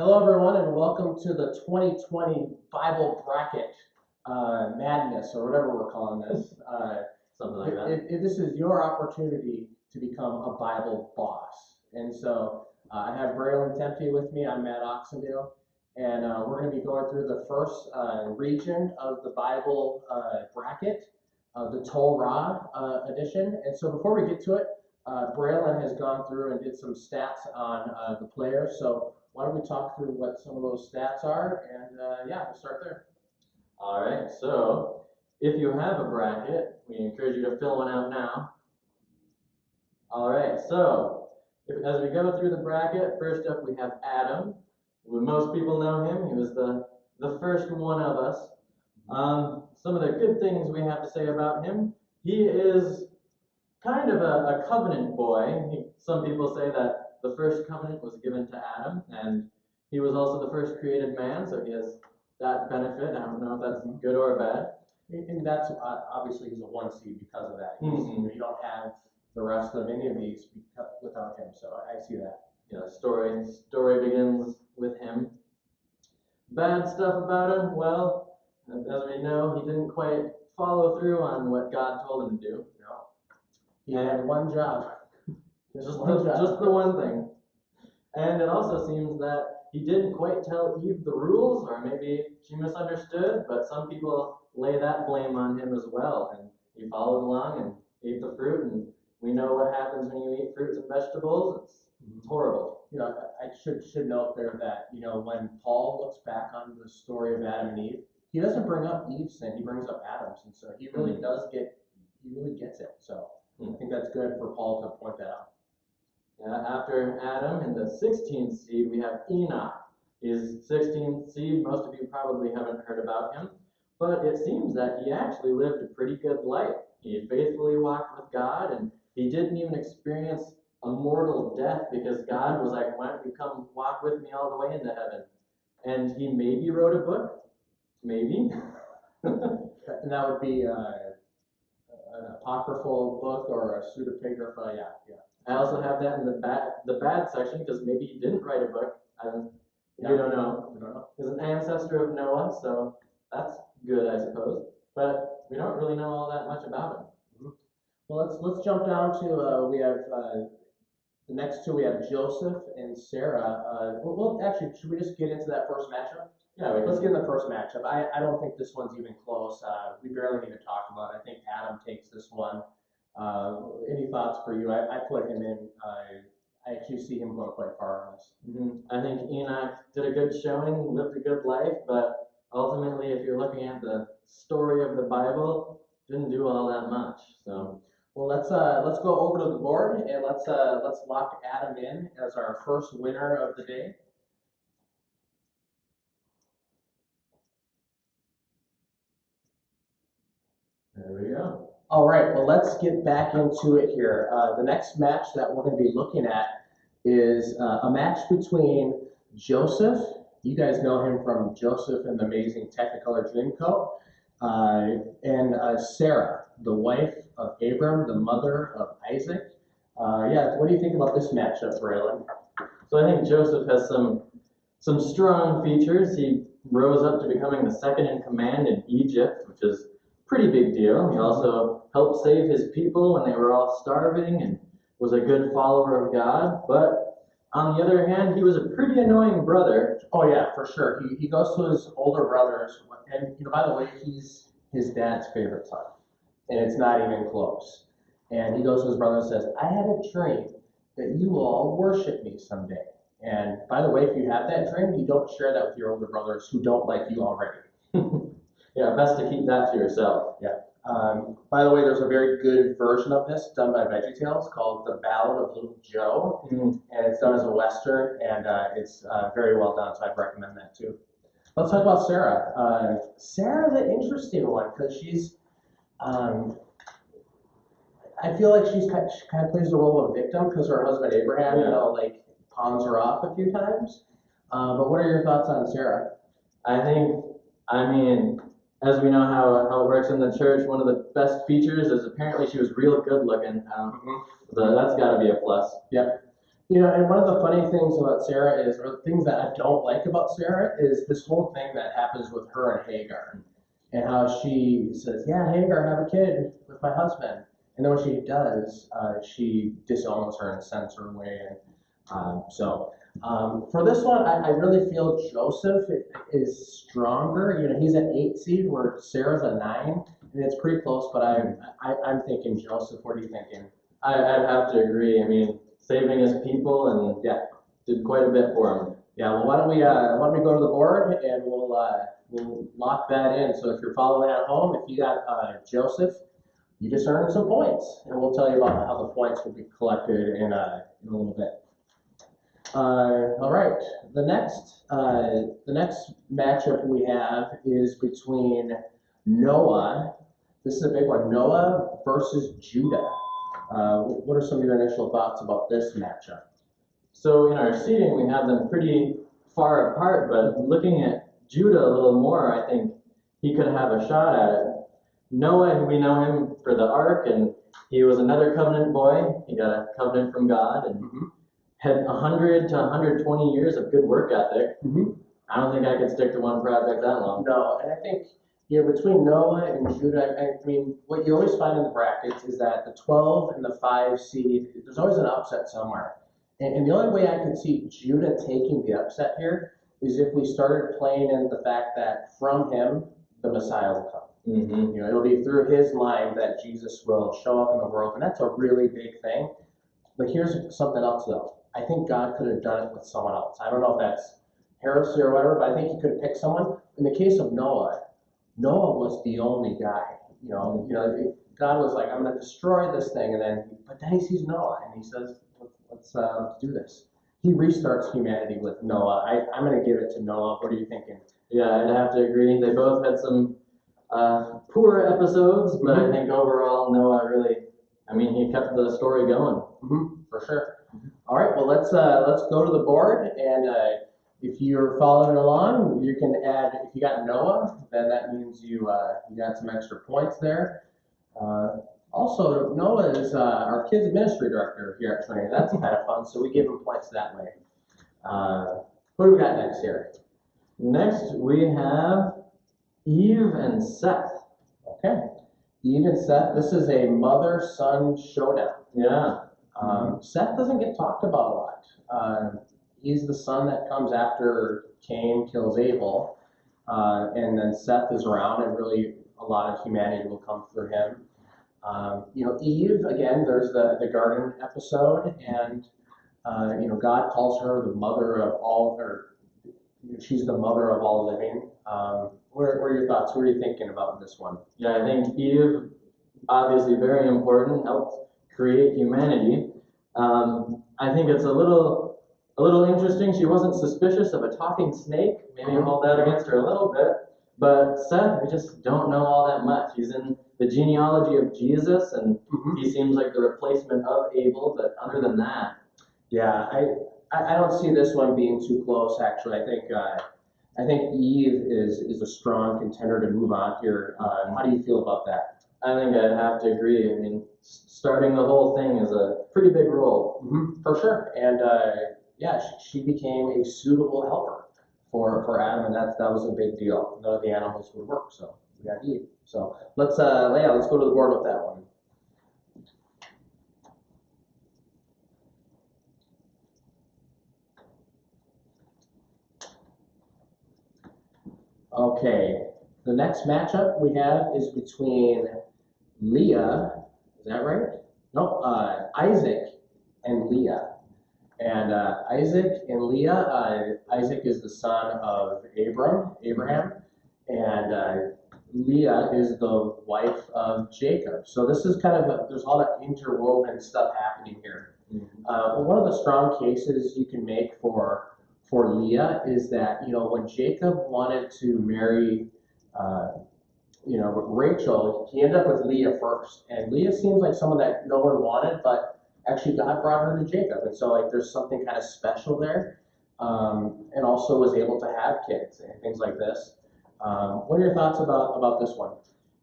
Hello, everyone, and welcome to the 2020 Bible Bracket Madness, or whatever we're calling this. Something like that. This is your opportunity to become a Bible boss. And so I have Braylon Tempty with me. I'm Matt Oxendale. And we're going to be going through the first region of the Bible bracket, the Torah edition. And so before we get to it, Braylon has gone through and did some stats on the players. So why don't we talk through what some of those stats are, and we'll start there. All right, so if you have a bracket, we encourage you to fill one out now. All right, so as we go through the bracket, first up we have Adam. Most people know him. He was the first one of us. Some of the good things we have to say about him: he is kind of a covenant boy. Some people say that the first covenant was given to Adam, and he was also the first created man, so he has that benefit. I don't know if that's good or bad. And that's obviously he's a one seed because of that. You don't have the rest of any of these without him, so I see that. Yeah, story begins with him. Bad stuff about him, well, as we know, he didn't quite follow through on what God told him to do. No. He had one job. Just the one thing. And it also seems that he didn't quite tell Eve the rules, or maybe she misunderstood, but some people lay that blame on him as well. And he followed along and ate the fruit, and we know what happens when you eat fruits and vegetables. It's horrible. I should note there that, when Paul looks back on the story of Adam and Eve, he doesn't bring up Eve's sin, he brings up Adam's, and so he really gets it. So I think that's good for Paul to point that out. After Adam, in the 16th seed, we have Enoch. He's 16th seed. Most of you probably haven't heard about him, but it seems that he actually lived a pretty good life. He faithfully walked with God, and he didn't even experience a mortal death because God was like, why don't you come walk with me all the way into heaven? And he maybe wrote a book. Maybe. And that would be an apocryphal book or a pseudepigrapha, yeah. I also have that in the bad section because maybe he didn't write a book. We don't know. He's an ancestor of Noah, so that's good, I suppose. But we don't really know all that much about him. Well, let's jump down to we have the next two. We have Joseph and Sarah. Well, actually, should we just get into that first matchup? Yeah, let's get in the first matchup. I don't think this one's even close. We barely need to talk about it. I think Adam takes this one. Any thoughts for you? I put him in. I actually see him going quite far on this. I think Enoch did a good showing, lived a good life, but ultimately, if you're looking at the story of the Bible, didn't do all that much. So, well, let's go over to the board and let's lock Adam in as our first winner of the day. There we go. All right, well, let's get back into it here. The next match that we're going to be looking at is a match between Joseph. You guys know him from Joseph and the Amazing Technicolor Dreamcoat, and Sarah, the wife of Abram, the mother of Isaac. What do you think about this matchup, Braylon? So I think Joseph has some strong features. He rose up to becoming the second in command in Egypt, which is pretty big deal. He also helped save his people when they were all starving and was a good follower of God. But on the other hand, he was a pretty annoying brother. Oh yeah, for sure. He goes to his older brothers, and by the way, he's his dad's favorite son, and it's not even close. And he goes to his brother and says, "I had a dream that you will all worship me someday." And by the way, if you have that dream, you don't share that with your older brothers who don't like you already. Yeah, best to keep that to yourself. Yeah. By the way, there's a very good version of this done by VeggieTales called The Ballad of Little Joe, and it's done as a Western, and it's very well done, so I'd recommend that too. Let's talk about Sarah. Sarah's an interesting one because she's, I feel like she kind of plays the role of victim because her husband Abraham, pawns her off a few times. But what are your thoughts on Sarah? As we know how it works in the church, one of the best features is apparently she was real good looking. So that's got to be a plus. Yep. And one of the funny things about Sarah is, or things that I don't like about Sarah, is this whole thing that happens with her and Hagar, and how she says, "Yeah, Hagar, have a kid with my husband," and then when she does, she disowns her and sends her away. And for this one, I really feel Joseph is stronger. He's an 8 seed, where Sarah's a 9, and it's pretty close. But I'm thinking Joseph. What are you thinking? I'd have to agree. I mean, saving his people and Yeah. did quite a bit for him. Yeah, well, why don't we go to the board and we'll lock that in. So if you're following at home, if you got Joseph, you just earned some points, and we'll tell you about how the points will be collected in a little bit. All right, the next matchup we have is between Noah. This is a big one. Noah versus Judah. What are some of your initial thoughts about this matchup? So in our seating, we have them pretty far apart, but looking at Judah a little more, I think he could have a shot at it. Noah, we know him for the ark, and he was another covenant boy. He got a covenant from God, and had 100 to 120 years of good work ethic. I don't think I could stick to one project that long. No, and I think between Noah and Judah, I mean, what you always find in the brackets is that the 12 and the 5 seed, there's always an upset somewhere. And the only way I could see Judah taking the upset here is if we started playing in the fact that from him, the Messiah will come. It'll be through his line that Jesus will show up in the world, and that's a really big thing. But here's something else, though. I think God could have done it with someone else. I don't know if that's heresy or whatever, but I think he could have picked someone. In the case of Noah, Noah was the only guy. God was like, "I'm going to destroy this thing," but then he sees Noah and he says, let's do this. He restarts humanity with Noah. I'm going to give it to Noah. What are you thinking? Yeah, I'd have to agree. They both had some poor episodes, but I think overall Noah really, he kept the story going. For sure. All right, well, let's go to the board, and if you're following along, you can add, if you got Noah, then that means you got some extra points there. Also, Noah is our kids ministry director here at Trinity. That's kind of fun, so we give him points that way. What do we got next here? Next, we have Eve and Seth. Okay. Eve and Seth, this is a mother-son showdown. Yeah. Seth doesn't get talked about a lot. He's the son that comes after Cain kills Abel, and then Seth is around, and really a lot of humanity will come through him. Eve, again, there's the garden episode, and God calls her the mother of all, or she's the mother of all living. What are your thoughts? What are you thinking about in this one? Yeah, I think Eve, obviously very important, helped create humanity. I think it's a little interesting. She wasn't suspicious of a talking snake. Maybe hold that against her a little bit. But Seth, we just don't know all that much. He's in the genealogy of Jesus, and he seems like the replacement of Abel. But other than that, yeah, I don't see this one being too close. Actually, I think Eve is a strong contender to move on here. How do you feel about that? I think I'd have to agree. Starting the whole thing is a pretty big role. For sure. And she became a suitable helper for Adam, and that was a big deal. None of the animals would work, so we got Eve. So let's Leah, let's go to the board with that one. Okay, the next matchup we have is between Leah, is that right? No, Isaac and Leah. And Isaac and Leah, Isaac is the son of Abraham, and Leah is the wife of Jacob. So this is kind of, there's all that interwoven stuff happening here. One of the strong cases you can make for Leah is that, when Jacob wanted to marry, Rachel, he ended up with Leah first. And Leah seems like someone that no one wanted, but actually God brought her to Jacob. And so there's something kind of special there. And also was able to have kids and things like this. What are your thoughts about this one?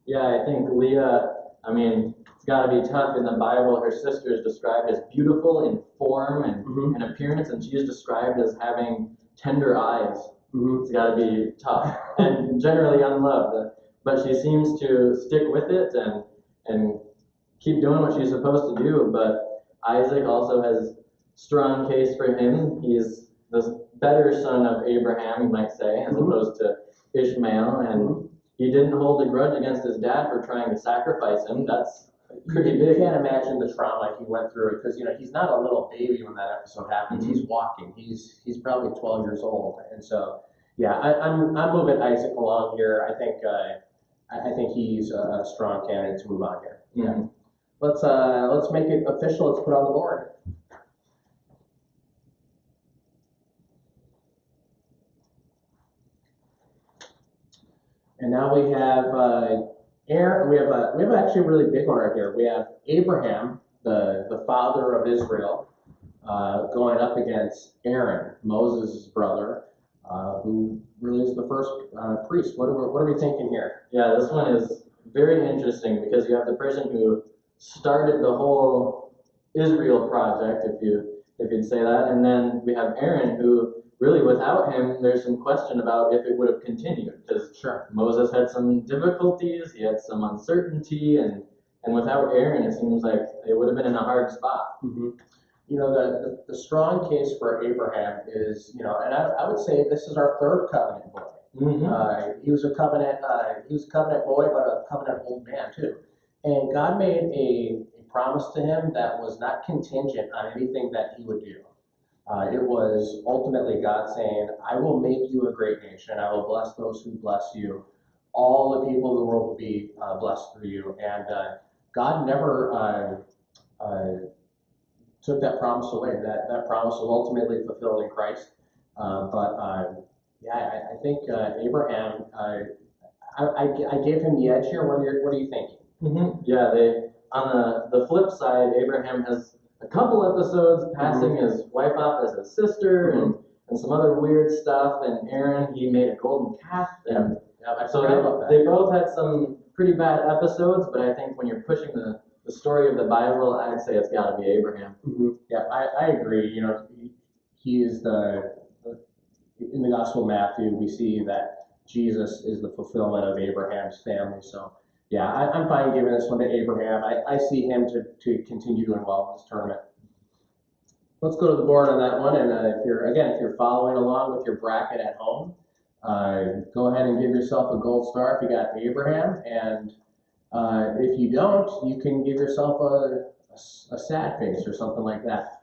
Yeah, I think Leah I mean, it's got to be tough. In the Bible, her sister is described as beautiful in form and appearance, and she is described as having tender eyes. It's got to be tough and generally unloved. But she seems to stick with it and keep doing what she's supposed to do. But Isaac also has strong case for him. He's the better son of Abraham, you might say, as opposed to Ishmael, and he didn't hold a grudge against his dad for trying to sacrifice him. That's pretty big. You can't imagine the trauma he went through, because he's not a little baby when that episode happens. He's walking. He's probably 12 years old, and so yeah, I'm moving Isaac along here. I think he's a strong candidate to move on here. Yeah. Let's make it official. Let's put it on the board. And now we have Aaron. We have actually a really big one right here. We have Abraham, the father of Israel, going up against Aaron, Moses' brother, who really is the first priest. What are we thinking here? Yeah, this one is very interesting because you have the person who started the whole Israel project, if you'd say that, and then we have Aaron, who really, without him, there's some question about if it would have continued, because Moses had some difficulties, he had some uncertainty, and without Aaron, it seems like it would have been in a hard spot. The strong case for Abraham is, and I would say this is our third covenant boy. He was a covenant boy, but a covenant old man too. And God made a promise to him that was not contingent on anything that he would do. It was ultimately God saying, I will make you a great nation. I will bless those who bless you. All the people of the world will be blessed through you. And God never took that promise away. That promise was ultimately fulfilled in Christ. I think Abraham, I gave him the edge here. What are you thinking? Yeah, on the flip side, Abraham has a couple episodes passing his wife off as his sister and some other weird stuff. And Aaron, he made a golden calf. And so they both had some pretty bad episodes, but I think when you're pushing the story of the Bible, I'd say it's got to be Abraham. Yeah, I agree. He is in the Gospel of Matthew, we see that Jesus is the fulfillment of Abraham's family. So yeah, I'm fine giving this one to Abraham. I see him to continue doing well in this tournament. Let's go to the board on that one. And if you're following along with your bracket at home, go ahead and give yourself a gold star if you got Abraham. And if you don't, you can give yourself a sad face or something like that.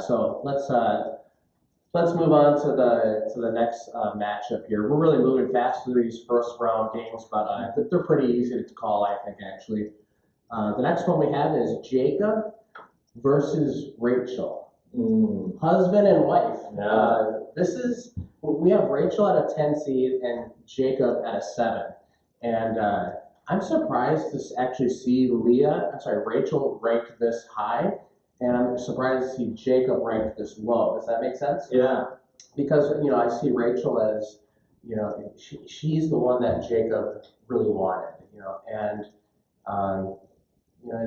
So let's move on to the next matchup here. We're really moving fast through these first round games, but they're pretty easy to call, I think, actually. The next one we have is Jacob versus Rachel. Husband and wife. We have Rachel at a 10 seed and Jacob at a 7. And I'm surprised to actually see Rachel ranked this high. And I'm surprised to see Jacob ranked this low. Does that make sense? Yeah. Because, I see Rachel as, she's the one that Jacob really wanted, and, and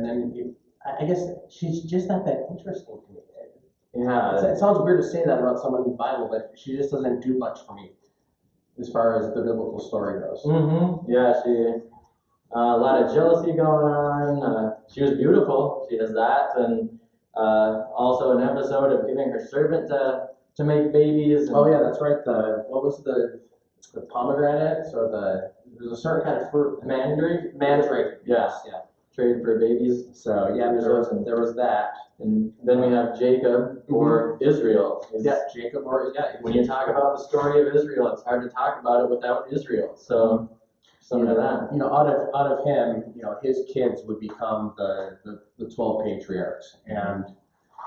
then I guess she's just not that interesting to me. Yeah. It sounds weird to say that about someone in the Bible, but she just doesn't do much for me as far as the biblical story goes. Yeah, a lot of jealousy going on. She was beautiful. She has that. And also an episode of giving her servant to make babies. Oh yeah, that's right. What was the pomegranates or there's a certain kind of fruit. Mandrake. Yes. Yeah. Trade for babies. So yeah, there was that. And then we have Jacob or Israel. Jacob When you talk about the story of Israel, it's hard to talk about it without Israel. So some of that. Out of him, his kids would become the 12 patriarchs. And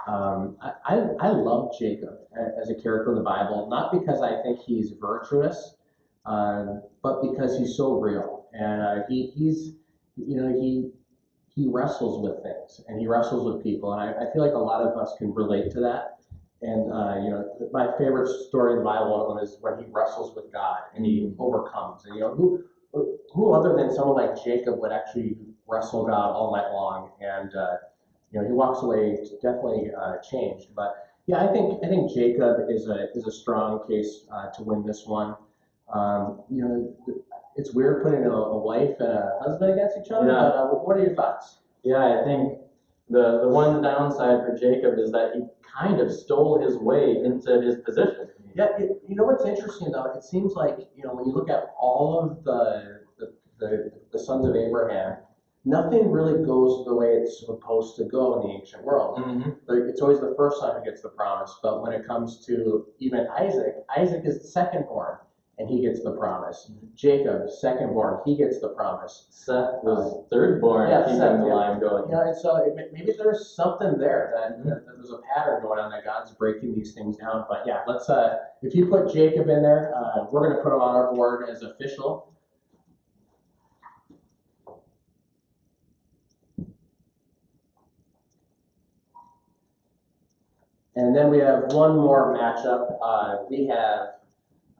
I love Jacob as a character in the Bible, not because I think he's virtuous, but because he's so real. And he wrestles with things and he wrestles with people. And I feel like a lot of us can relate to that. And, my favorite story in the Bible, one of them is when he wrestles with God and he overcomes. And, who other than someone like Jacob would actually wrestle God all night long, and he walks away definitely changed. But yeah, I think Jacob is a strong case to win this one. It's weird putting a wife and a husband against each other. Yeah. But what are your thoughts? Yeah, I think the one downside for Jacob is that he kind of stole his way into his position. Yeah, you know what's interesting though? It seems like when you look at all of the sons of Abraham, nothing really goes the way it's supposed to go in the ancient world. Mm-hmm. It's always the first son who gets the promise, but when it comes to even Isaac, Isaac is the second born, and he gets the promise. Jacob, second born, he gets the promise. Seth was third born, Yeah, keeping Seth, the yeah. line going. And so maybe there's something there that there's a pattern going on that God's breaking these things down. But yeah, let's if you put Jacob in there, we're going to put him on our board as official. And then we have one more matchup. We have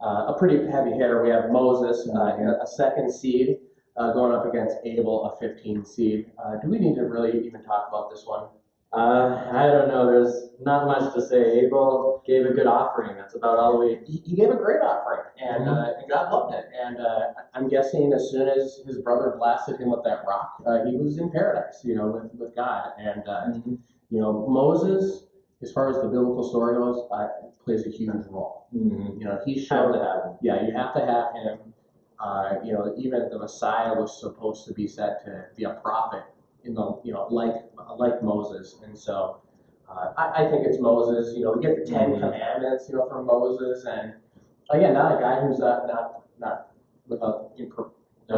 a pretty heavy hitter. We have Moses, a second seed, going up against Abel, a 15 seed. Do we need to really even talk about this one? I don't know. There's not much to say. Abel gave a good offering. That's about all we. He gave a great offering, and God loved it. And I'm guessing as soon as his brother blasted him with that rock, he was in paradise, with God. And Moses, as far as the biblical story goes, plays a huge role. He showed that. Yeah, you have to have him. Even the Messiah was supposed to be said to be a prophet like Moses, and so I think it's Moses. We get the 10 Commandments, from Moses, and again, not a guy who's not a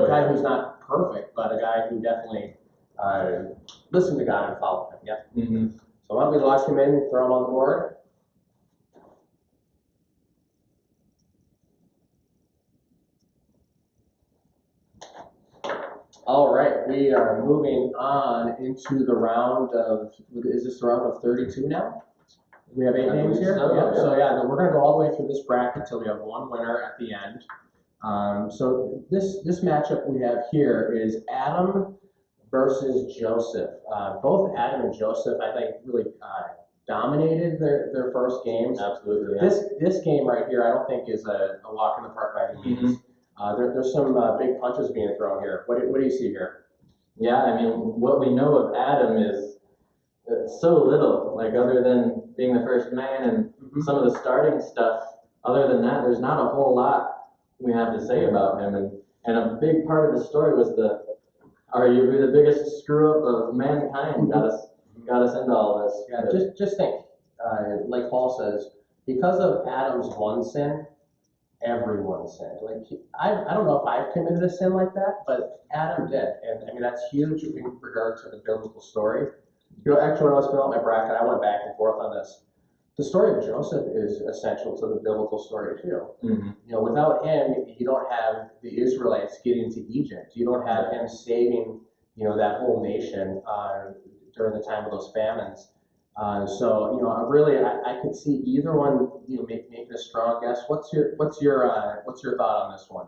guy who's not perfect, but a guy who definitely listened to God and followed him. Yeah. Mm-hmm. So why don't we lock him in and throw him on the board? All right, we are moving on into the round of, is this the round of 32 now? We have 8 names here? So yeah, we're gonna go all the way through this bracket till we have one winner at the end. So this matchup we have here is Adam versus Joseph. Both Adam and Joseph, I think, really dominated their first games. Absolutely. Yeah. This game right here, I don't think is a walk in the park by any means. There's some big punches being thrown here. What do you see here? Yeah, I mean, what we know of Adam is so little. Like, other than being the first man and some of the starting stuff, other than that, there's not a whole lot we have to say about him. And a big part of the story was arguably the biggest screw up of mankind. Got us into all this. Yeah, just think, like Paul says, because of Adam's one sin, everyone sinned. I don't know if I've committed a sin like that, but Adam did, and I mean that's huge in regard to the biblical story. Actually, when I was filling out my bracket, I went back and forth on this. The story of Joseph is essential to the biblical story too. Without him, you don't have the Israelites getting to Egypt. You don't have him saving, that whole nation during the time of those famines. I could see either one, making a strong guess. What's your thought on this one?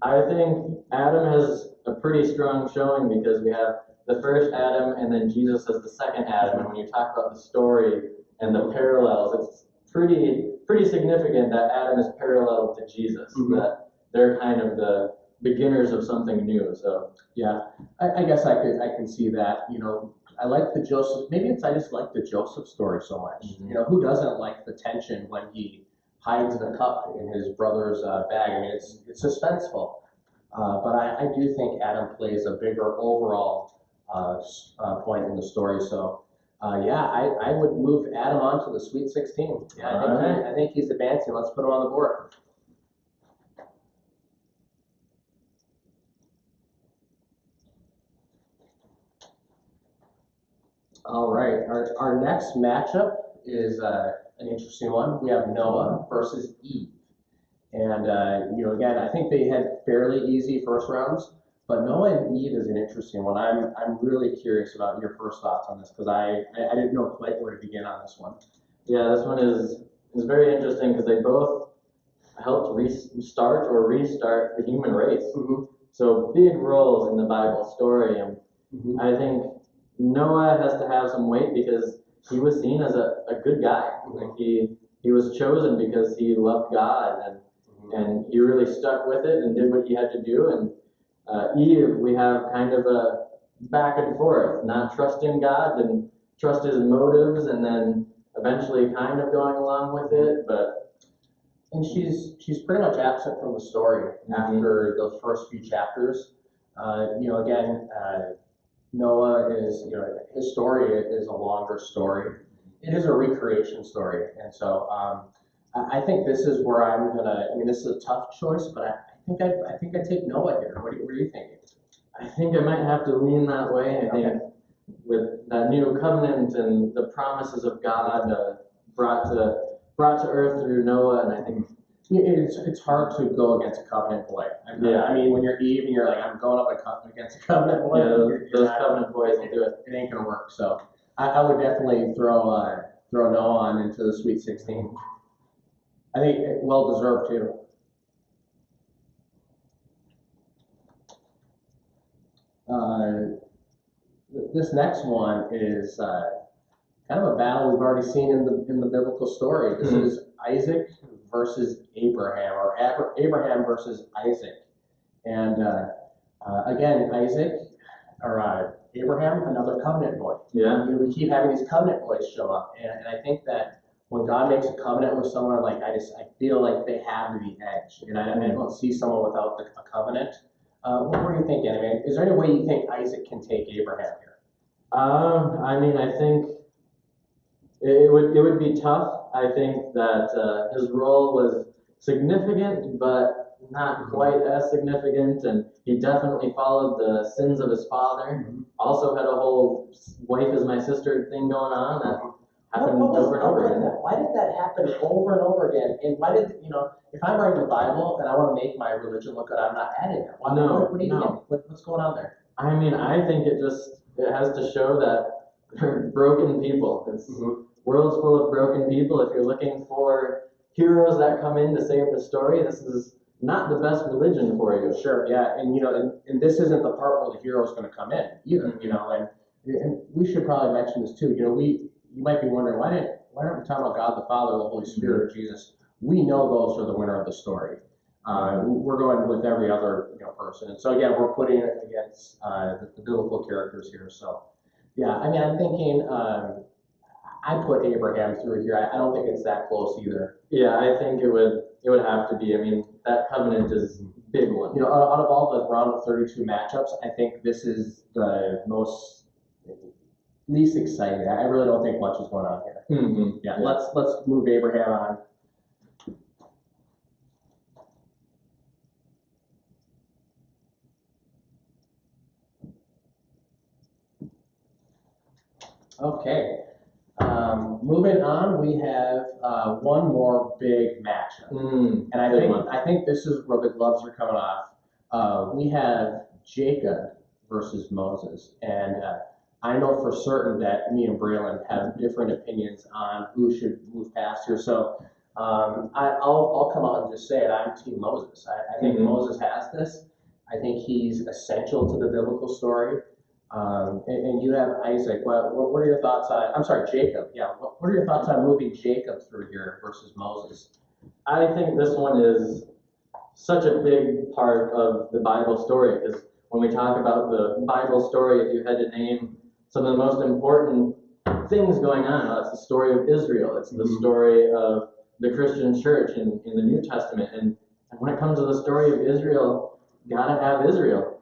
I think Adam has a pretty strong showing because we have the first Adam and then Jesus as the second Adam. And when you talk about the story and the parallels, it's pretty significant that Adam is parallel to Jesus. That they're kind of the beginners of something new. So yeah, I guess I can see that. I like the Joseph. Maybe I just like the Joseph story so much. Who doesn't like the tension when he hides the cup in his brother's bag? I mean, it's suspenseful. But I do think Adam plays a bigger overall point in the story. So I would move Adam on to the Sweet 16. Yeah, I think he's advancing. Let's put him on the board. All right, our next matchup is an interesting one. We have Noah versus Eve. And, again, I think they had fairly easy first rounds, but Noah and Eve is an interesting one. I'm really curious about your first thoughts on this because I didn't know quite where to begin on this one. Yeah, this one is very interesting because they both helped restart the human race. So big roles in the Bible story. And Mhm. I think Noah has to have some weight because he was seen as a good guy. Like he was chosen because he loved God and he really stuck with it and did what he had to do. And Eve, we have kind of a back and forth, not trusting God and trust his motives, and then eventually kind of going along with it. But And she's pretty much absent from the story after those first few chapters. Again, Noah is, his story is a longer story. It is a recreation story, and so I think this is where I'm gonna. I mean, this is a tough choice, but I think I take Noah here. What are you thinking? I think I might have to lean that way. I think with that new covenant and the promises of God brought to earth through Noah, and I think It's hard to go against a covenant boy. I mean, when you're Eve and you're like, I'm going up against a covenant boy. Those covenant boys will do it. It ain't gonna work. So I would definitely throw Noah on into the Sweet 16. I think well deserved too. This next one is kind of a battle we've already seen in the biblical story. This is Isaac versus Abraham, or Abraham versus Isaac. And again, Isaac or Abraham, another covenant boy. Yeah. We keep having these covenant boys show up, and I think that when God makes a covenant with someone, like I feel like they have the edge, and I don't see someone without a covenant. What are you thinking? I mean, is there any way you think Isaac can take Abraham here? I mean, I think it would be tough. I think that his role was significant, but not quite as significant, and he definitely followed the sins of his father. Also had a whole wife is my sister thing going on that happened over and over again. Why did that happen over and over again? And why did, if I'm writing the Bible and I want to make my religion look good, I'm not adding that. What do you think? What's going on there? I mean, I think it has to show that they're broken people. It's world's full of broken people. If you're looking for heroes that come in to save the story, this is not the best religion for you. Sure, yeah, and and this isn't the part where the hero's going to come in either. And we should probably mention this too. You might be wondering why aren't we talking about God the Father, the Holy Spirit, or Jesus? We know those are the winner of the story. We're going with every other person, and so again, we're putting it against the biblical characters here. So yeah, I mean, I'm thinking I put Abraham through here. I don't think it's that close either. Yeah, I think it would have to be. I mean, that covenant is a big one. Out of all the round of 32 matchups, I think this is the least exciting. I really don't think much is going on here. Yeah, let's move Abraham on. Okay. Moving on, we have one more big matchup, and I think this is where the gloves are coming off. We have Jacob versus Moses, and I know for certain that me and Braylon have different opinions on who should move past here. So I'll come out and just say it. I'm Team Moses. I think Moses has this. I think he's essential to the biblical story. And you have Isaac. What are your thoughts on? I'm sorry, Jacob. Yeah. What are your thoughts on moving Jacob through here versus Moses? I think this one is such a big part of the Bible story because when we talk about the Bible story, if you had to name some of the most important things going on, it's the story of Israel. It's the story of the Christian church in the New Testament. And when it comes to the story of Israel, gotta have Israel.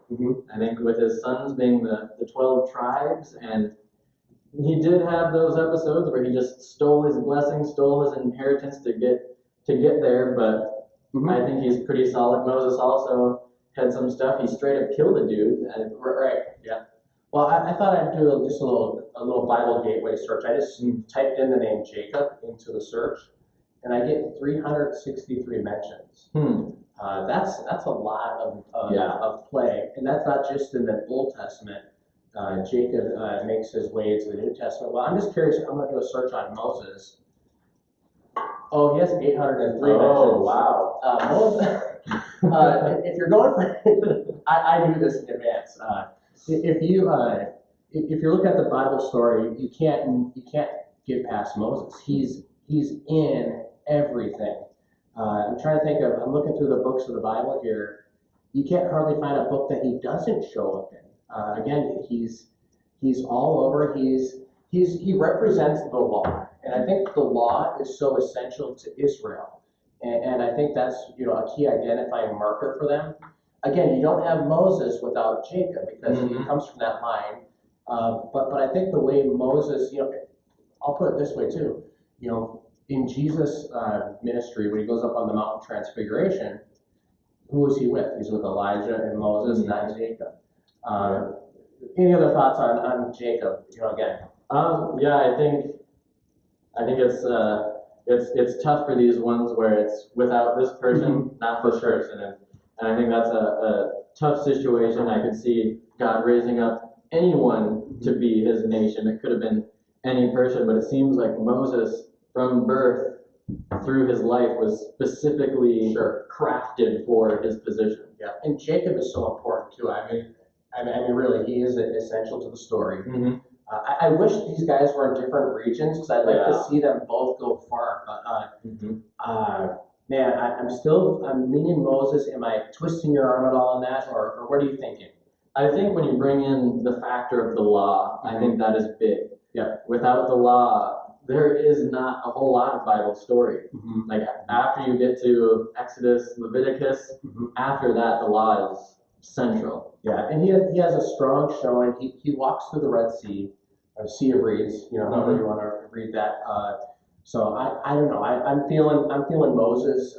I think with his sons being the 12 tribes, and he did have those episodes where he just stole his blessing, stole his inheritance to get there, but I think he's pretty solid. Moses also had some stuff. He straight up killed a dude. Right. Yeah. Well, I thought I'd do just a little Bible gateway search. I just typed in the name Jacob into the search, and I get 363 mentions. That's a lot of play, and that's not just in the Old Testament. Jacob makes his way into the New Testament. Well, I'm just curious. I'm going to do a search on Moses. Oh, he has 803 mentions. Oh, wow. Moses. If you're going for, I knew this in advance. If you look at the Bible story, you can't get past Moses. He's in everything. I'm trying to think of. I'm looking through the books of the Bible here. You can't hardly find a book that he doesn't show up in. Again, he's all over. He represents the law, and I think the law is so essential to Israel, and I think that's a key identifying marker for them. Again, you don't have Moses without Jacob because he comes from that line. But I think the way Moses, I'll put it this way too, in Jesus' ministry when he goes up on the Mount of Transfiguration, who is he with? He's with Elijah and Moses, not Jacob. Any other thoughts on Jacob? Again. Yeah, I think it's tough for these ones where it's without this person, not this person, and I think that's a tough situation. I could see God raising up anyone to be his nation. It could have been any person, but it seems like Moses, from birth through his life, was specifically crafted for his position. Yeah, and Jacob is so important too. I mean, really, he is essential to the story. I wish these guys were in different regions because I'd like to see them both go far. But man, I'm leaning Moses. Am I twisting your arm at all on that, or what are you thinking? I think when you bring in the factor of the law, I think that is big. Yeah. Without the law, there is not a whole lot of Bible story. Like after you get to Exodus, Leviticus, after that, the law is central. Yeah, and he has a strong showing. He walks through the Red Sea, or Sea of Reeds, however you want to read that. So I don't know. I'm feeling Moses.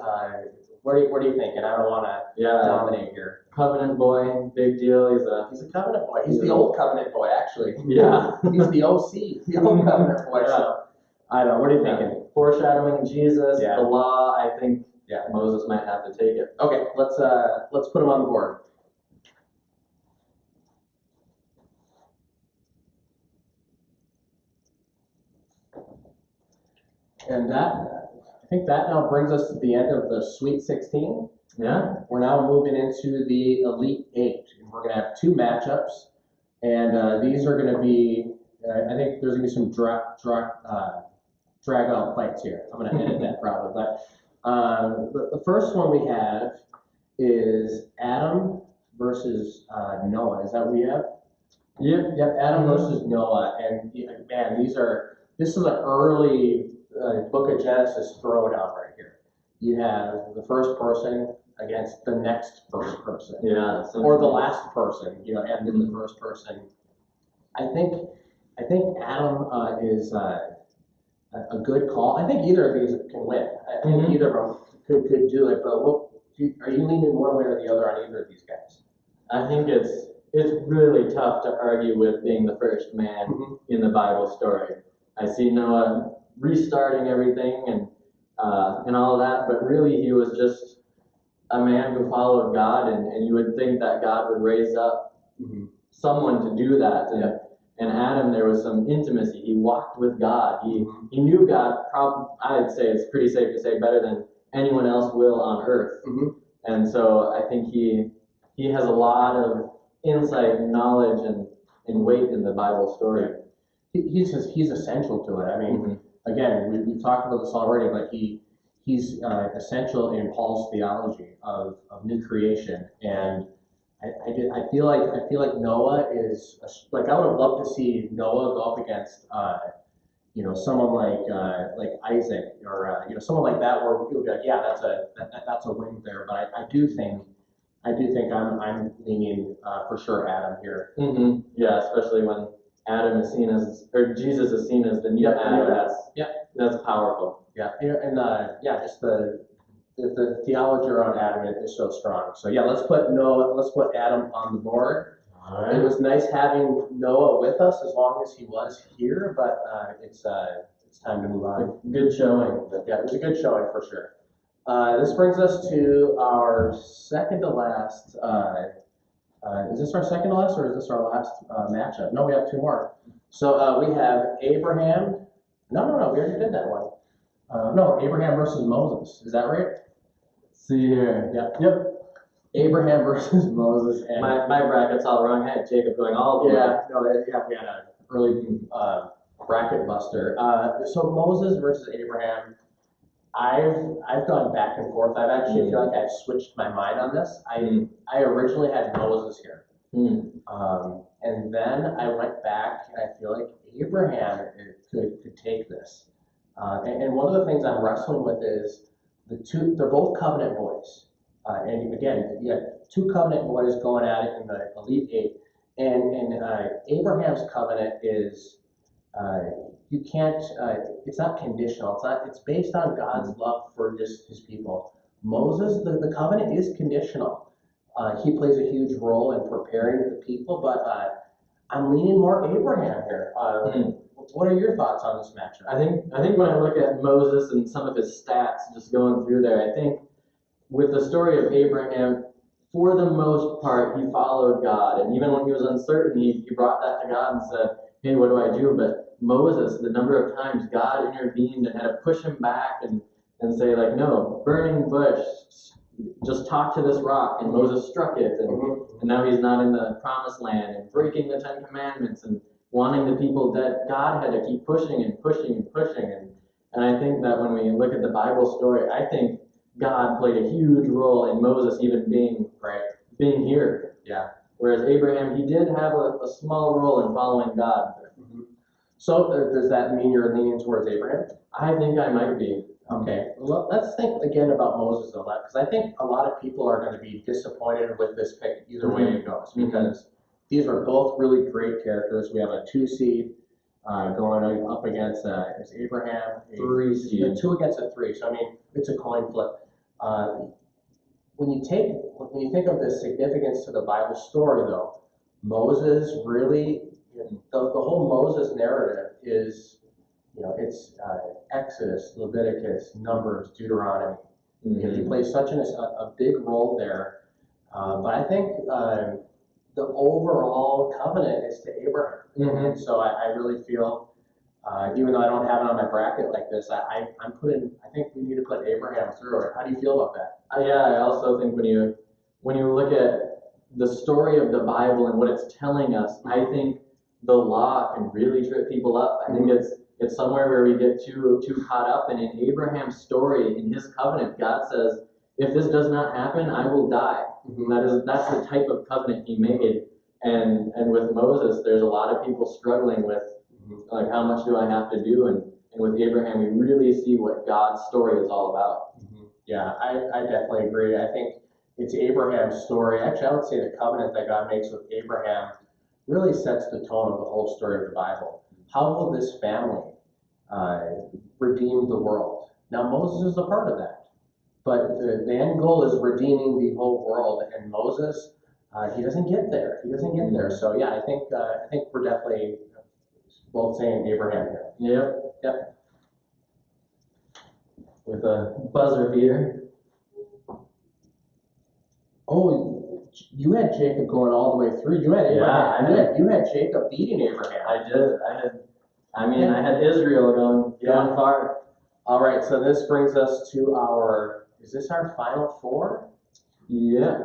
What are you thinking? I don't want to dominate here. Covenant boy, big deal. He's a covenant boy. He's the old covenant boy, actually. Yeah. He's the OC, the old covenant boy. Yeah. So I don't know. What are you thinking? Foreshadowing Jesus, the law. I think Moses might have to take it. Okay, let's put him on the board. And I think that now brings us to the end of the Sweet 16. Yeah. We're now moving into the Elite 8. And we're going to have two matchups. And these are going to be, I think there's going to be some drag out fights here. I'm going to edit that probably. But the first one we have is Adam versus Noah. Is that what we have? Yep, Adam versus Noah. And man, this is an early Book of Genesis throwdown right here. You have the first person against the next first person. Yeah. Or the last person, and then the first person. I think Adam is a good call. I think either of these can win. I think either of them could do it. But are you leaning one way or the other on either of these guys? I think it's really tough to argue with being the first man in the Bible story. I see Noah restarting everything and all of that, but really he was just a man who followed God, and you would think that God would raise up someone to do that. And Adam, there was some intimacy. He walked with God. He knew God. I'd say it's pretty safe to say better than anyone else will on earth. And so I think he has a lot of insight and knowledge and weight in the Bible story. He's essential to it. I mean, again, we've talked about this already, but he's essential in Paul's theology of new creation. And I feel like Noah is I would have loved to see Noah go up against someone like Isaac or someone like that, where it would be like, yeah, that's a win there. But I do think I'm leaning for sure Adam here. Yeah, especially when Adam is seen as, or Jesus is seen as the new Adam. That's powerful. Yeah, and just the theology around Adam is so strong. So yeah, let's put Adam on the board. All right. It was nice having Noah with us as long as he was here, but it's time to move on. Good showing. Yeah, it was a good showing for sure. This brings us to our second to last. Is this our second to last, or is this our last matchup? No, we have two more. So we have Abraham. No, we already did that one. No, Abraham versus Moses. Is that right? See here. Yep. Abraham versus Moses. And My bracket's all wrong. I had Jacob going all the way. we had an early bracket buster. So Moses versus Abraham. I've gone back and forth. I've actually feel like I've switched my mind on this. I originally had Moses here, and then I went back and I feel like Abraham could take this. And one of the things I'm wrestling with is they're both covenant boys. And again, you have two covenant boys going at it in the Elite Eight. And Abraham's covenant is, you can't, it's not conditional. It's based on God's love for just his people. Moses, the covenant is conditional. He plays a huge role in preparing the people, but I'm leaning more Abraham here. What are your thoughts on this matchup? I think when I look at Moses and some of his stats, just going through there, I think with the story of Abraham, for the most part, he followed God, and even when he was uncertain, he brought that to God and said, "Hey, what do I do?" But Moses, the number of times God intervened and had to push him back and say, like, "No, burning bush, just talk to this rock," and Moses struck it, and now he's not in the promised land and breaking the 10 Commandments and wanting the people dead. God had to keep pushing and pushing and pushing. And I think that when we look at the Bible story, I think God played a huge role in Moses even being here. Yeah. Whereas Abraham, he did have a small role in following God. So does that mean you're leaning towards Abraham? I think I might be. Okay. Well, let's think again about Moses a lot, because I think a lot of people are going to be disappointed with this pick either way it goes, because these are both really great characters. We have a 2 seed going up against is Abraham, 3 seed. A 2 against a 3. So I mean, it's a coin flip. When you think of the significance to the Bible story, though, Moses really, the whole Moses narrative is, it's Exodus, Leviticus, Numbers, Deuteronomy. He plays such a big role there. But I think the overall covenant is to Abraham. And so I really feel, even though I don't have it on my bracket like this, I think we need to put Abraham through it. How do you feel about that? Yeah, I also think when you look at the story of the Bible and what it's telling us, I think the law can really trip people up. I think it's somewhere where we get too caught up. And in Abraham's story, in his covenant, God says, if this does not happen, I will die. That's the type of covenant he made. And with Moses, there's a lot of people struggling with, like, how much do I have to do? And with Abraham, we really see what God's story is all about. Yeah, I definitely agree. I think it's Abraham's story. Actually, I would say the covenant that God makes with Abraham really sets the tone of the whole story of the Bible. How will this family redeem the world? Now, Moses is a part of that. But the end goal is redeeming the whole world, and Moses, he doesn't get there. So yeah, I think we're definitely both saying Abraham here. Yep. With a buzzer beater. Oh, you had Jacob going all the way through. You had Abraham. You had Jacob beating Abraham. I did. I had Israel going far. All right, so this brings us to is this our final 4? Yeah.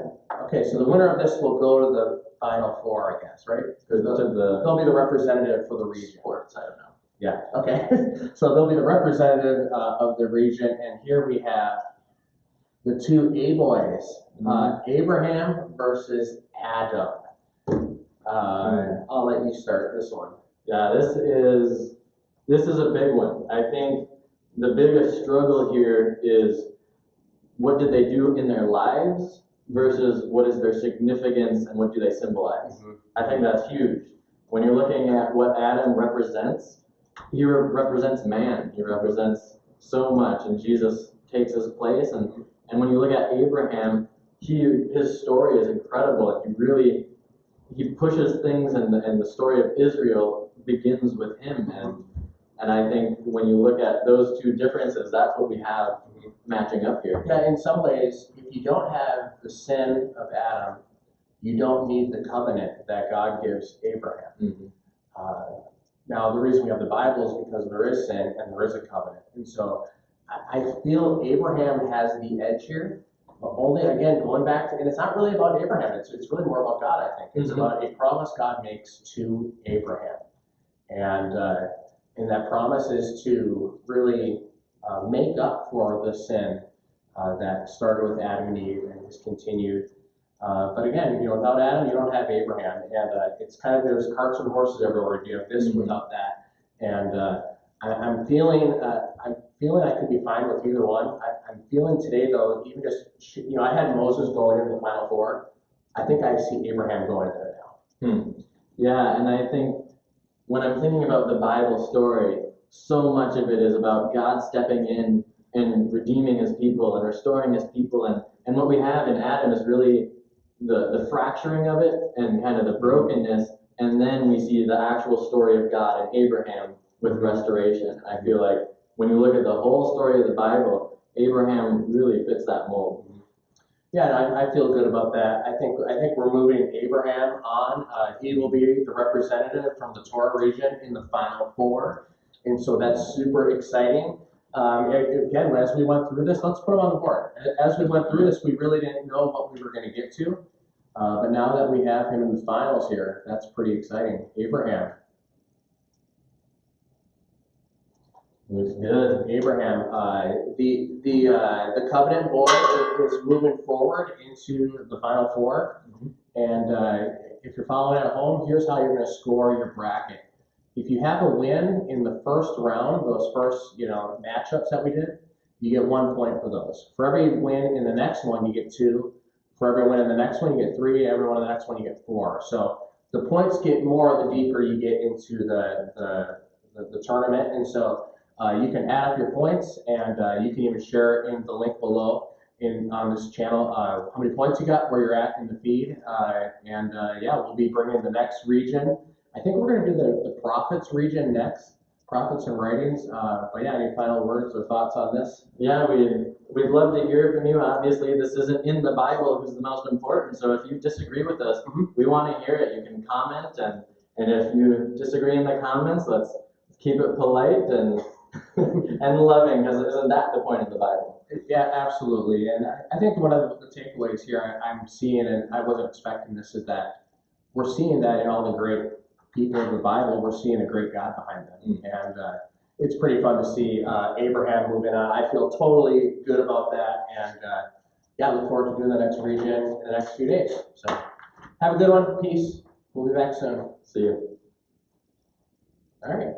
Okay, so the winner of this will go to the final 4, I guess, right? Because they'll be the representative for the region. Sports, I don't know. Yeah, okay. So they'll be the representative of the region, and here we have the 2 A boys, Abraham versus Adam. I'll let you start this one. Yeah, this is a big one. I think the biggest struggle here is what did they do in their lives versus what is their significance and what do they symbolize. I think that's huge. When you're looking at what Adam represents, he represents man. He represents so much, and Jesus takes his place. And when you look at Abraham, his story is incredible. He pushes things, and the story of Israel begins with him. And I think when you look at those 2 differences, that's what we have matching up here. Yeah, in some ways, if you don't have the sin of Adam, you don't need the covenant that God gives Abraham. Now, the reason we have the Bible is because there is sin and there is a covenant. And so I feel Abraham has the edge here, Only, again, going back to, and it's not really about Abraham, it's really more about God, I think. It's about a promise God makes to Abraham. And that promise is to really make up for the sin that started with Adam and Eve and has continued. But again, without Adam, you don't have Abraham. And it's kind of, there's carts and horses everywhere. You have this without that. And I'm feeling I could be fine with either one. I'm feeling today, though, even just, I had Moses going into the Final Four. I think I see Abraham going in there now. Yeah, and I think when I'm thinking about the Bible story, so much of it is about God stepping in and redeeming his people and restoring his people. And what we have in Adam is really the fracturing of it and kind of the brokenness. And then we see the actual story of God and Abraham with restoration. I feel like when you look at the whole story of the Bible, Abraham really fits that mold. Yeah, and I feel good about that. I think we're moving Abraham on. He will be the representative from the Torah region in the Final Four, and so that's super exciting. Again, as we went through this, let's put him on the board. As we went through this, we really didn't know what we were going to get to, but now that we have him in the finals here, that's pretty exciting. Abraham. Looks good. Abraham, the covenant boy is moving forward into the Final Four, and if you're following at home, here's how you're going to score your bracket. If you have a win in the first round, those first matchups that we did, you get 1 point for those. For every win in the next one, you get 2. For every win in the next one, you get 3. Every one in the next one, you get 4. So the points get more the deeper you get into the tournament, and so. You can add up your points, and you can even share in the link below on this channel how many points you got, where you're at in the feed, and we'll be bringing the next region. I think we're going to do the prophets region next, prophets and writings. But yeah, any final words or thoughts on this? Yeah, we'd love to hear from you. Obviously, this isn't in the Bible, who's the most important. So if you disagree with us, we want to hear it. You can comment, and if you disagree in the comments, let's keep it polite and loving, because isn't that the point of the Bible? Yeah, absolutely. And I think one of the takeaways here I'm seeing, and I wasn't expecting this, is that we're seeing that in all the great people of the Bible, we're seeing a great God behind them. And it's pretty fun to see Abraham moving on. I feel totally good about that. And look forward to doing the next region in the next few days. So have a good one. Peace. We'll be back soon. See you. All right.